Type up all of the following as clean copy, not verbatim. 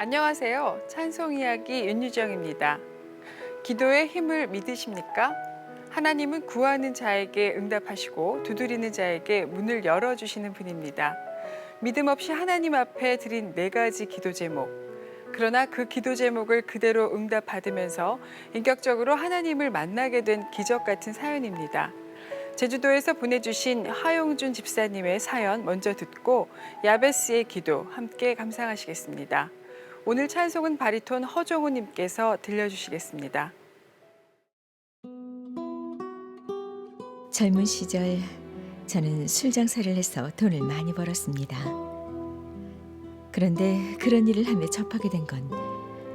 안녕하세요. 찬송 이야기 윤유정입니다. 기도의 힘을 믿으십니까? 하나님은 구하는 자에게 응답하시고 두드리는 자에게 문을 열어주시는 분입니다. 믿음 없이 하나님 앞에 드린 4가지 기도 제목. 그러나 그 기도 제목을 그대로 응답받으면서 인격적으로 하나님을 만나게 된 기적 같은 사연입니다. 제주도에서 보내주신 하용준 집사님의 사연 먼저 듣고 야베스의 기도 함께 감상하시겠습니다. 오늘 찬송은 바리톤 허종우 님께서 들려주시겠습니다. 젊은 시절 저는 술 장사를 해서 돈을 많이 벌었습니다. 그런데 그런 일을 하며 접하게 된 건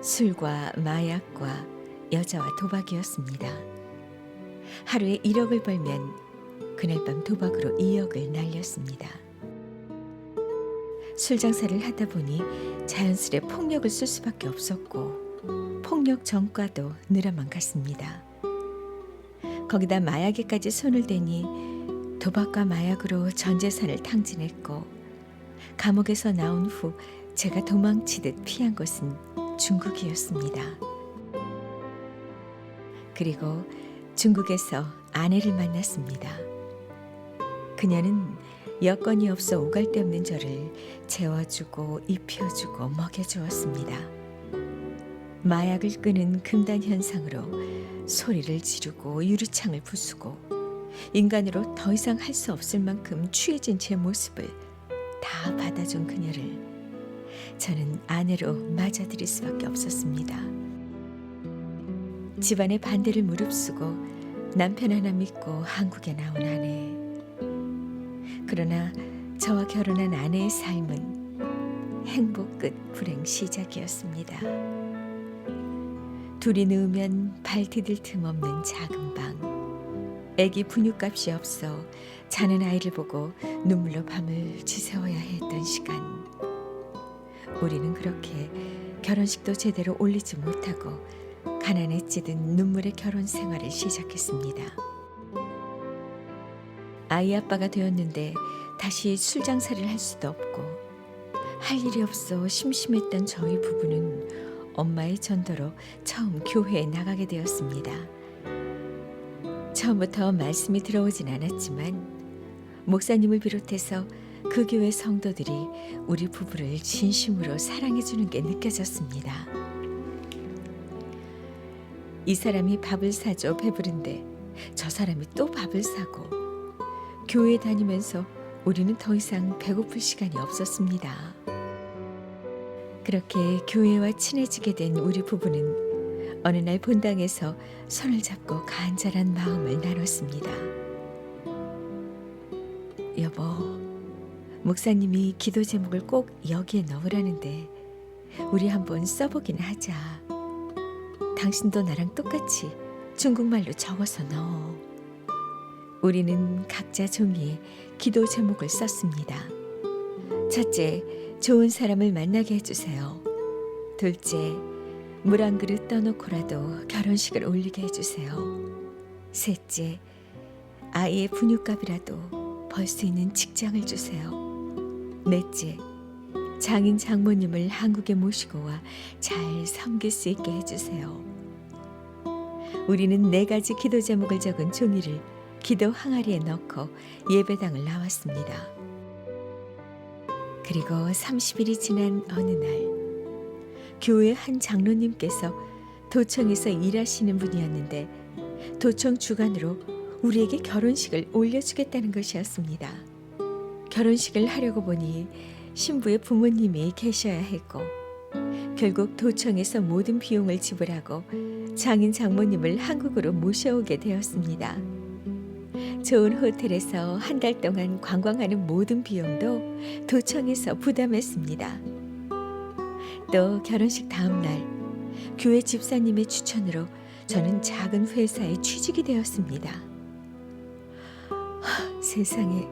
술과 마약과 여자와 도박이었습니다. 하루에 1억을 벌면 그날 밤 도박으로 2억을 날렸습니다. 술 장사를 하다 보니 자연스레 폭력을 쓸 수밖에 없었고 폭력 전과도 늘어만 갔습니다. 거기다 마약에까지 손을 대니 도박과 마약으로 전 재산을 탕진했고 감옥에서 나온 후 제가 도망치듯 피한 곳은 중국이었습니다. 그리고 중국에서 아내를 만났습니다. 그녀는 여건이 없어 오갈 데 없는 저를 재워주고 입혀주고 먹여주었습니다. 마약을 끄는 금단 현상으로 소리를 지르고 유리창을 부수고 인간으로 더 이상 할 수 없을 만큼 취해진 제 모습을 다 받아준 그녀를 저는 아내로 맞아들일 수밖에 없었습니다. 집안의 반대를 무릅쓰고 남편 하나 믿고 한국에 나온 아내. 그러나 저와 결혼한 아내의 삶은 행복 끝 불행 시작이었습니다. 둘이 누우면 발 디딜 틈 없는 작은 방. 애기 분유값이 없어 자는 아이를 보고 눈물로 밤을 지새워야 했던 시간. 우리는 그렇게 결혼식도 제대로 올리지 못하고 가난에 찌든 눈물의 결혼 생활을 시작했습니다. 아이 아빠가 되었는데 다시 술 장사를 할 수도 없고 할 일이 없어 심심했던 저희 부부는 엄마의 전도로 처음 교회에 나가게 되었습니다. 처음부터 말씀이 들어오진 않았지만 목사님을 비롯해서 그 교회 성도들이 우리 부부를 진심으로 사랑해 주는 게 느껴졌습니다. 이 사람이 밥을 사줘 배부른데 저 사람이 또 밥을 사고 교회 다니면서 우리는 더 이상 배고플 시간이 없었습니다. 그렇게 교회와 친해지게 된 우리 부부는 어느 날 본당에서 손을 잡고 간절한 마음을 나눴습니다. 여보, 목사님이 기도 제목을 꼭 여기에 넣으라는데 우리 한번 써보긴 하자. 당신도 나랑 똑같이 중국말로 적어서 넣어. 우리는 각자 종이에 기도 제목을 썼습니다. 첫째, 좋은 사람을 만나게 해주세요. 둘째, 물 한 그릇 떠놓고라도 결혼식을 올리게 해주세요. 셋째, 아이의 분유값이라도 벌 수 있는 직장을 주세요. 넷째, 장인 장모님을 한국에 모시고 와 잘 섬길 수 있게 해주세요. 우리는 4가지 기도 제목을 적은 종이를 기도 항아리에 넣고 예배당을 나왔습니다. 그리고 30일이 지난 어느 날 교회 한 장로님께서 도청에서 일하시는 분이었는데 도청 주관으로 우리에게 결혼식을 올려주겠다는 것이었습니다. 결혼식을 하려고 보니 신부의 부모님이 계셔야 했고 결국 도청에서 모든 비용을 지불하고 장인 장모님을 한국으로 모셔오게 되었습니다. 좋은 호텔에서 한 달 동안 관광하는 모든 비용도 도청에서 부담했습니다. 또 결혼식 다음 날 교회 집사님의 추천으로 저는 작은 회사에 취직이 되었습니다. 세상에,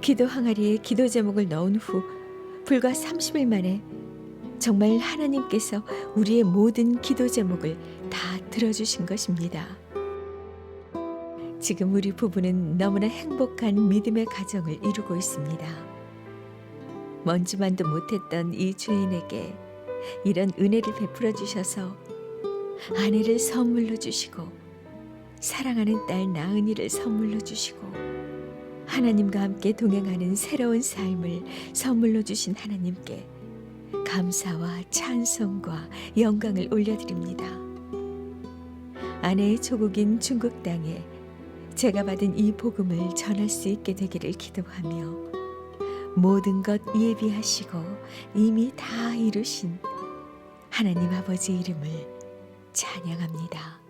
기도 항아리에 기도 제목을 넣은 후 불과 30일 만에 정말 하나님께서 우리의 모든 기도 제목을 다 들어주신 것입니다. 지금 우리 부부는 너무나 행복한 믿음의 가정을 이루고 있습니다. 먼지만도 못했던 이 죄인에게 이런 은혜를 베풀어 주셔서 아내를 선물로 주시고 사랑하는 딸 나은이를 선물로 주시고 하나님과 함께 동행하는 새로운 삶을 선물로 주신 하나님께 감사와 찬송과 영광을 올려드립니다. 아내의 조국인 중국 땅에 제가 받은 이 복음을 전할 수 있게 되기를 기도하며 모든 것 예비하시고 이미 다 이루신 하나님 아버지 이름을 찬양합니다.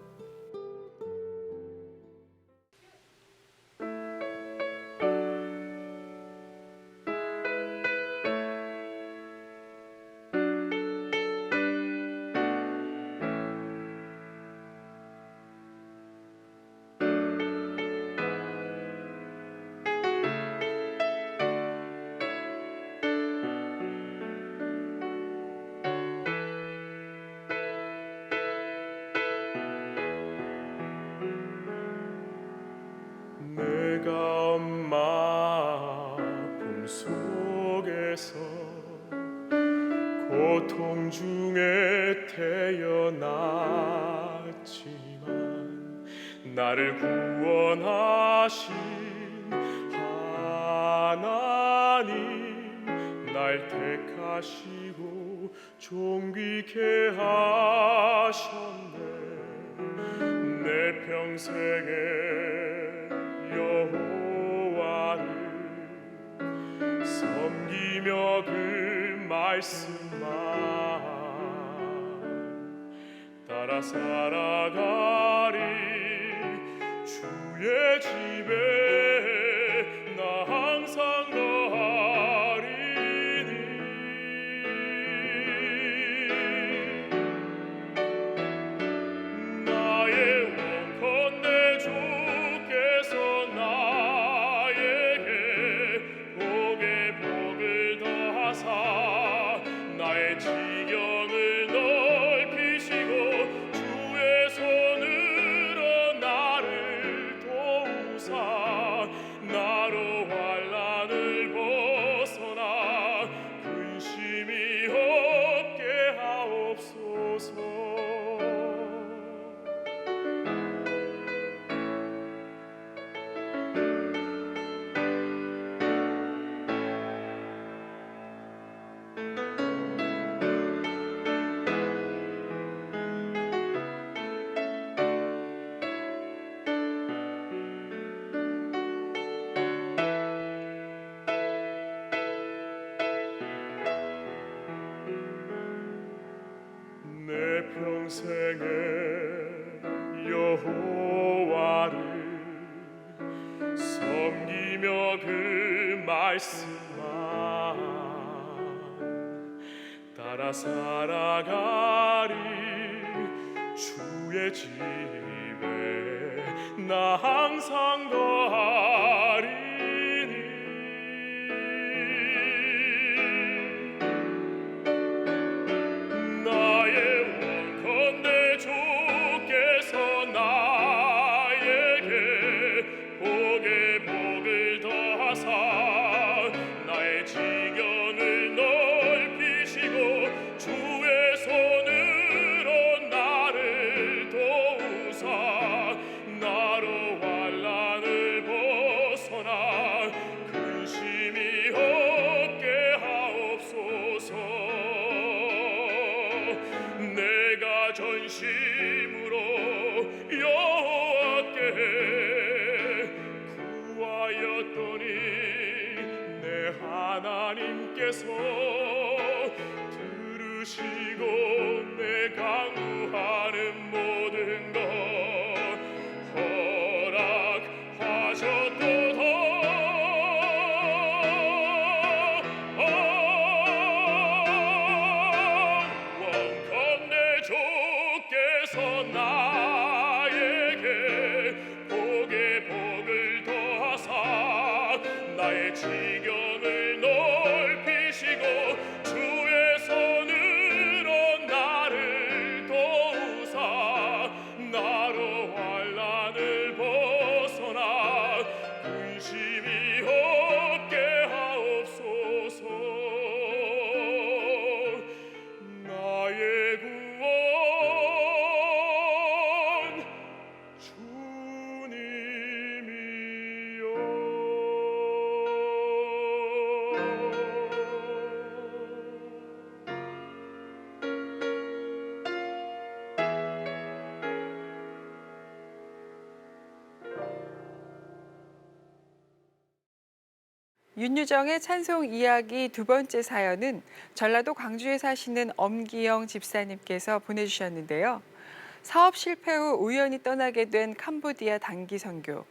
내가 엄마 품 속에서 고통 중에 태어났지만 나를 구원하신 하나님 날 택하시고 존귀케 하셨네. 내 평생에 여호와를 섬기며 그 말씀만 따라 살아가리. 주의 집에 나 항상 거하리니 나의 원컨대 주께서 나에게 복에 복을 더하사 나의 지경을 넓히시고 주의 손으로 나를 도우사 나로 환난을 벗어나 근심이 없게 하옵소서. 내 평생에 여호와를 섬기며 그 말씀만 따라 살아가리. 주의 집에 나 항상 거하리니 나의 원컨대 주께서 나에게 복에 복을 더하사 나의 지경을 넓히시고 주의 손으로 나를 도우사 나로 환난을 벗어나 근심이 없게 하옵소서. 내가 전심으로 여호와께 구하였더니 내 하나님께서 들으시고 내 강구하는 모든 것 허락하셨도다. 원컨대 주께서 나에게 복에 복을 더하사 나의 지경을 넓히시고 주의 손으로 윤유정의 찬송 이야기 두 번째 사연은 전라도 광주에 사시는 엄기영 집사님께서 보내주셨는데요. 사업 실패 후 우연히 떠나게 된 캄보디아 단기 선교.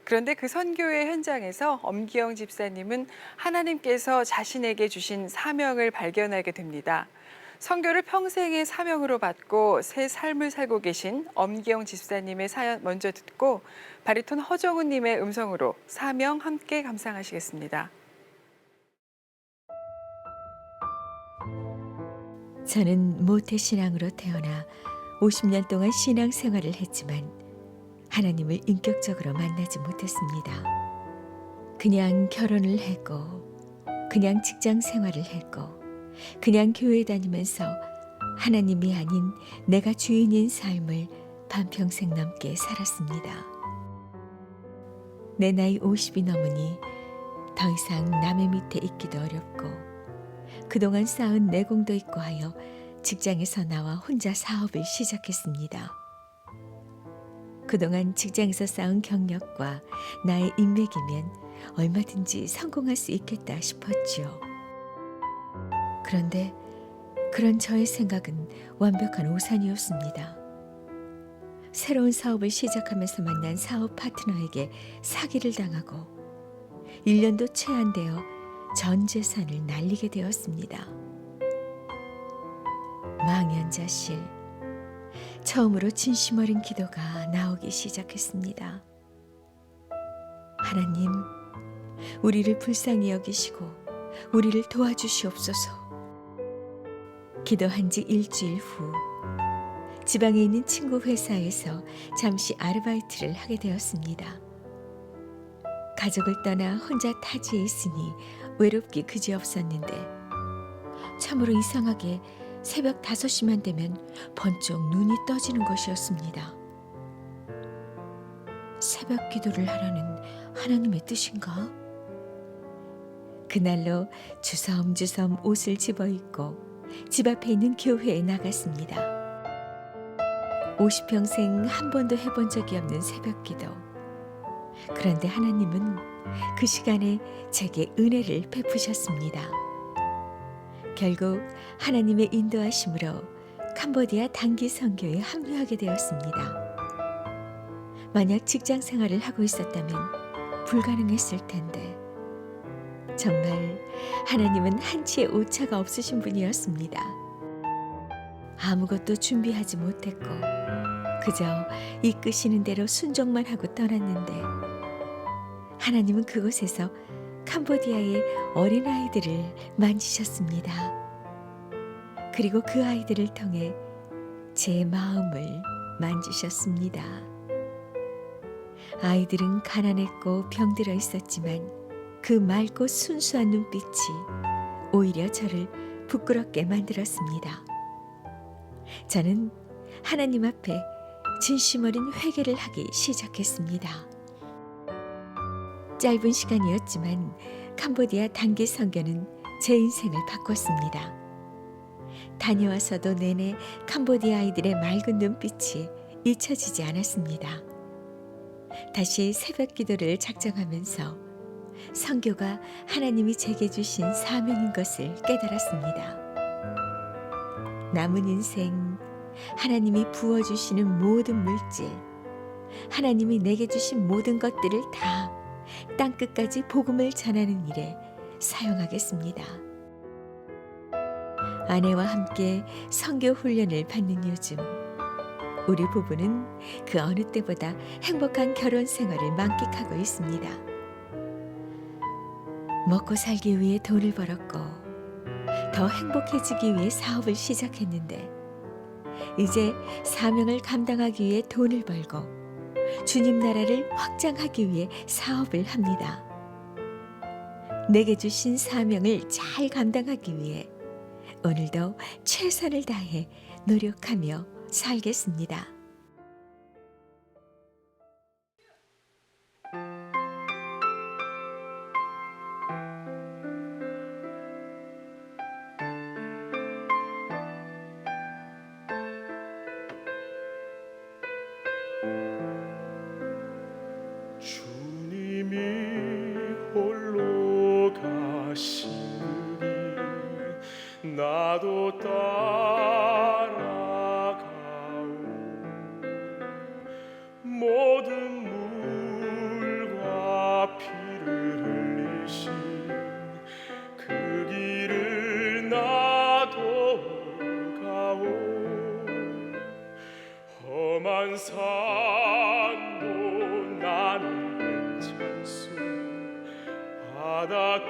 그런데 그 선교의 현장에서 엄기영 집사님은 하나님께서 자신에게 주신 사명을 발견하게 됩니다. 선교를 평생의 사명으로 받고 새 삶을 살고 계신 엄기영 집사님의 사연 먼저 듣고 바리톤 허정훈님의 음성으로 사명 함께 감상하시겠습니다. 저는 모태신앙으로 태어나 50년 동안 신앙생활을 했지만 하나님을 인격적으로 만나지 못했습니다. 그냥 결혼을 했고, 그냥 직장 생활을 했고, 그냥 교회 다니면서 하나님이 아닌 내가 주인인 삶을 반평생 넘게 살았습니다. 내 나이 50이 넘으니 더 이상 남의 밑에 있기도 어렵고 그동안 쌓은 내공도 있고 하여 직장에서 나와 혼자 사업을 시작했습니다. 그동안 직장에서 쌓은 경력과 나의 인맥이면 얼마든지 성공할 수 있겠다 싶었지요. 그런데 그런 저의 생각은 완벽한 오산이었습니다. 새로운 사업을 시작하면서 만난 사업 파트너에게 사기를 당하고 1년도 채 안 되어 전 재산을 날리게 되었습니다. 망연자실, 처음으로 진심 어린 기도가 나오기 시작했습니다. 하나님, 우리를 불쌍히 여기시고 우리를 도와주시옵소서. 기도한 지 일주일 후 지방에 있는 친구 회사에서 잠시 아르바이트를 하게 되었습니다. 가족을 떠나 혼자 타지에 있으니 외롭기 그지없었는데 참으로 이상하게 새벽 5시만 되면 번쩍 눈이 떠지는 것이었습니다. 새벽 기도를 하라는 하나님의 뜻인가? 그날로 주섬주섬 옷을 집어입고 집 앞에 있는 교회에 나갔습니다. 50평생 한 번도 해본 적이 없는 새벽 기도. 그런데 하나님은 그 시간에 제게 은혜를 베푸셨습니다. 결국 하나님의 인도하심으로 캄보디아 단기 선교에 합류하게 되었습니다. 만약 직장 생활을 하고 있었다면 불가능했을 텐데 정말 하나님은 한치의 오차가 없으신 분이었습니다. 아무것도 준비하지 못했고 그저 이끄시는 대로 순종만 하고 떠났는데 하나님은 그곳에서 캄보디아의 어린아이들을 만지셨습니다. 그리고 그 아이들을 통해 제 마음을 만지셨습니다. 아이들은 가난했고 병들어 있었지만 그 맑고 순수한 눈빛이 오히려 저를 부끄럽게 만들었습니다. 저는 하나님 앞에 진심 어린 회개를 하기 시작했습니다. 짧은 시간이었지만 캄보디아 단기 선교는 제 인생을 바꿨습니다. 다녀와서도 내내 캄보디아 아이들의 맑은 눈빛이 잊혀지지 않았습니다. 다시 새벽 기도를 작정하면서 선교가 하나님이 제게 주신 사명인 것을 깨달았습니다. 남은 인생 하나님이 부어주시는 모든 물질, 하나님이 내게 주신 모든 것들을 다 땅끝까지 복음을 전하는 일에 사용하겠습니다. 아내와 함께 선교 훈련을 받는 요즘 우리 부부는 그 어느 때보다 행복한 결혼 생활을 만끽하고 있습니다. 먹고 살기 위해 돈을 벌었고 더 행복해지기 위해 사업을 시작했는데 이제 사명을 감당하기 위해 돈을 벌고 주님 나라를 확장하기 위해 사업을 합니다. 내게 주신 사명을 잘 감당하기 위해 오늘도 최선을 다해 노력하며 살겠습니다. 주님이 홀로 가 나도 따라가오. 모든 물과 피를 흘리신 그 길을 나도 가오. 험한 산도 나는 괜찮소. 바다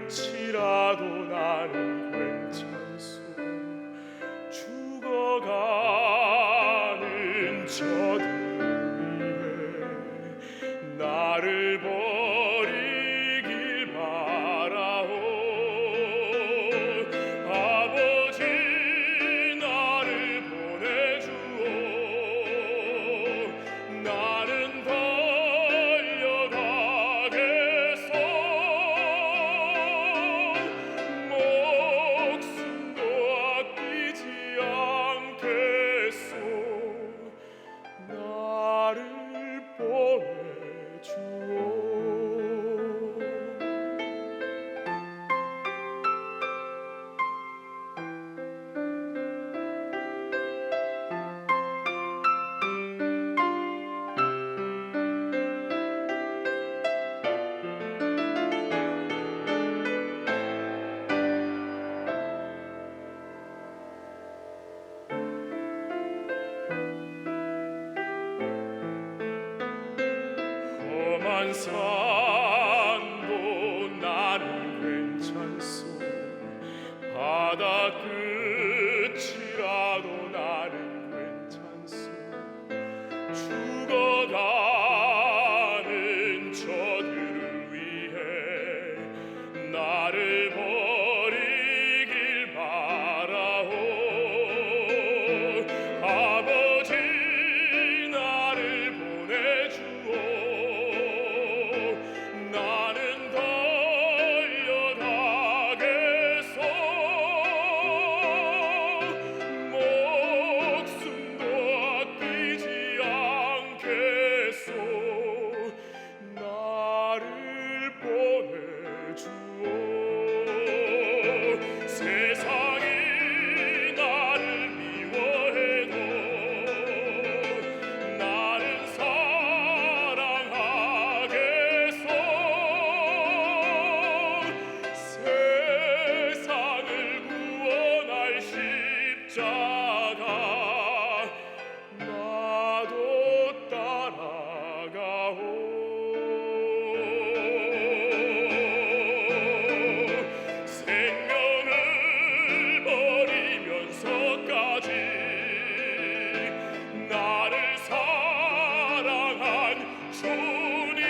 끝이라도 나는 괜찮소. 죽어가는 저들 위해 나를 버리길 바라오. 아버지 나를 보내주오. 나는 달려가겠소. 목숨도 아끼지 않겠소. 나를 보내주오. 험한 산도 나는 괜찮소. 바다 끝이라도 나는 괜찮소. 죽어가는 저들을 위해 나를 버리길 바라오. 아버지 나를 보내주오. 나는 달려가겠소. 목숨도 아끼지 않겠소. 나를 보내주오. 세상이 나를 미워해도 나는 사랑하겠소. 세상을 구원할 십자가 나도 따라가오. 생명을 버리면서까지 나를 사랑한 주님,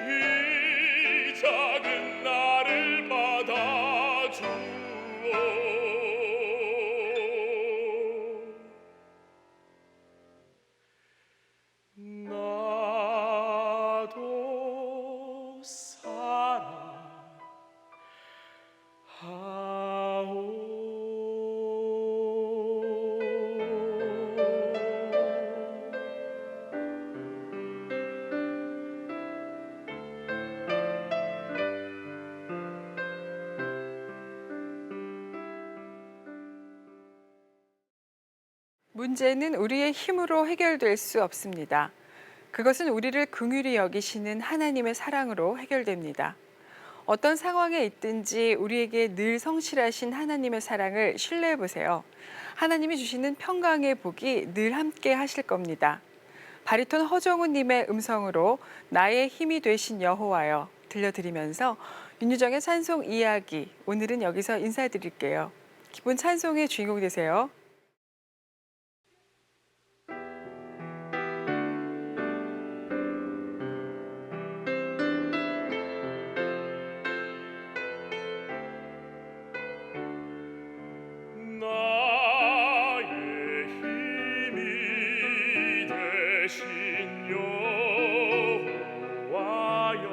이 작은 나를 받아주오. 나도 문제는 우리의 힘으로 해결될 수 없습니다. 그것은 우리를 긍휼히 여기시는 하나님의 사랑으로 해결됩니다. 어떤 상황에 있든지 우리에게 늘 성실하신 하나님의 사랑을 신뢰해 보세요. 하나님이 주시는 평강의 복이 늘 함께 하실 겁니다. 바리톤 허정우님의 음성으로 나의 힘이 되신 여호와여 들려드리면서 윤유정의 찬송 이야기, 오늘은 여기서 인사드릴게요. 기쁜 찬송의 주인공 되세요. 나의 힘이 되신 여호와여,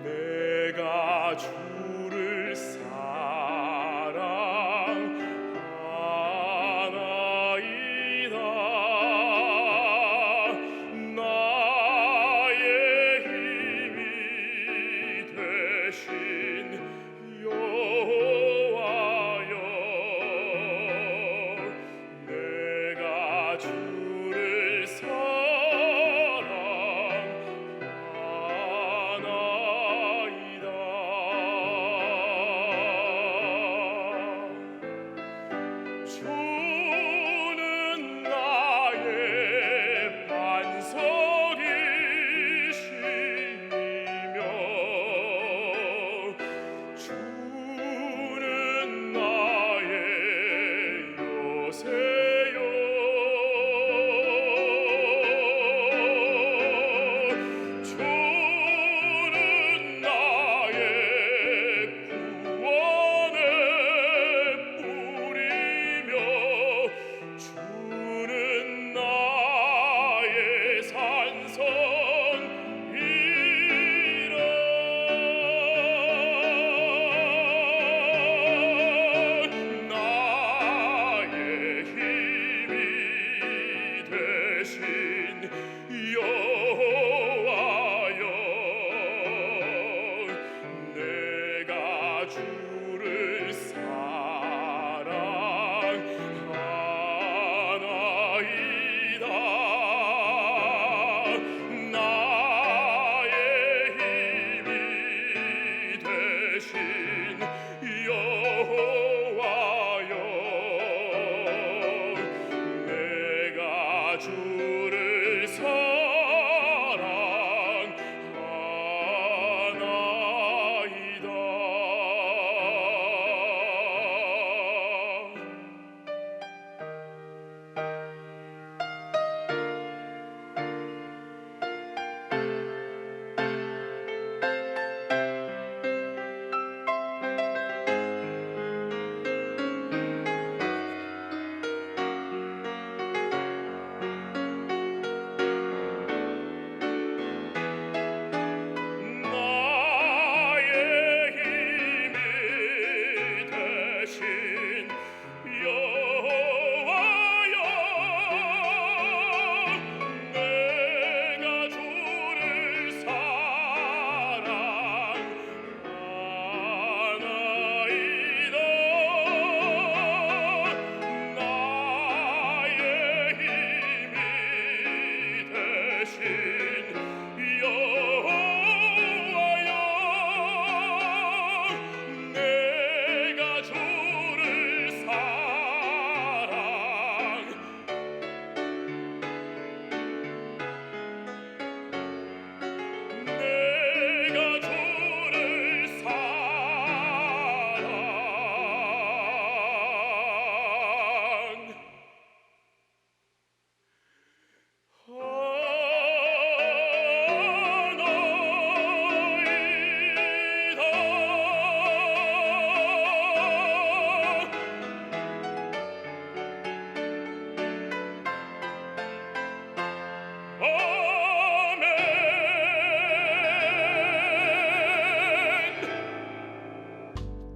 내가 주를 사랑하오.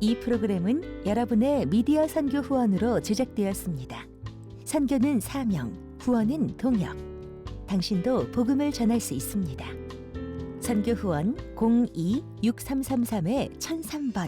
이 프로그램은 여러분의 미디어 선교 후원으로 제작되었습니다. 선교는 사명, 후원은 동역. 당신도 복음을 전할 수 있습니다. 선교 후원 02-6333-1003번